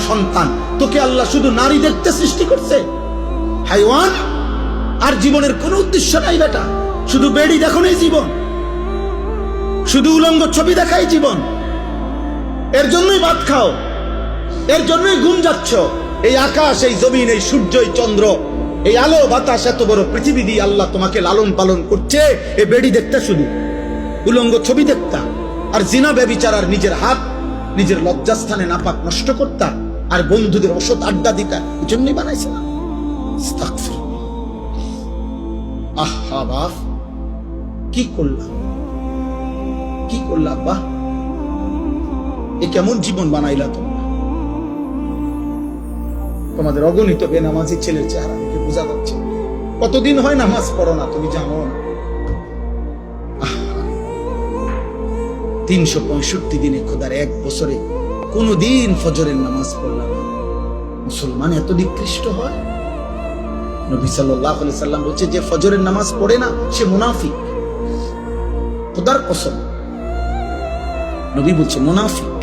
সন্তান, তোকে আল্লাহ শুধু নারী দেখতে সৃষ্টি করছে? হাইওয়ান। আর জীবনের কোনো উদ্দেশ্য নাই বেটা, শুধু বেড়ি দেখানোই জীবন, শুধু উলঙ্গ ছবি দেখাই জীবন। এর জন্যই ভাত খাও, এর জন্যই ঘুম যাচ্ছ। এই আকাশ, এই জমিন, এই সূর্য, এই চন্দ্র, এই আলো বাতাস, এত বড় পৃথিবী দিয়ে আল্লাহ তোমাকে লালন পালন করছে এই বেড়ি দেখতে, শুধু উলঙ্গ ছবি দেখতা, আর জিনা ব্যভিচার, আর নিজের হাত নিজের লজ্জাস্থানে নাপাক নষ্ট করতা, আর বন্ধুদের অসৎ আড্ডা দিতা। এই জন্যই বানাইছে না? আহা বাপ, কি করলাম, কি করলাম আব্বা? এ কেমন জীবন বানাইলা তোমরা? তোমাদের অগণিত বেনামাজি ছেলের চেহারা দেখে বোঝা যাচ্ছে কতদিন হয় নামাজ পড়ো না, তুমি জানো না? 365 দিনে, খোদার এক বছরে কোনদিন ফজরের নামাজ পড়লাম না। মুসলমান এত নিকৃষ্ট হয়? নবী সাল্লাল্লাহু আলাইহি সাল্লাম বলছে, যে ফজরের নামাজ পড়ে না সে মুনাফিক। খোদার কসম, নবী বলছে মুনাফিক।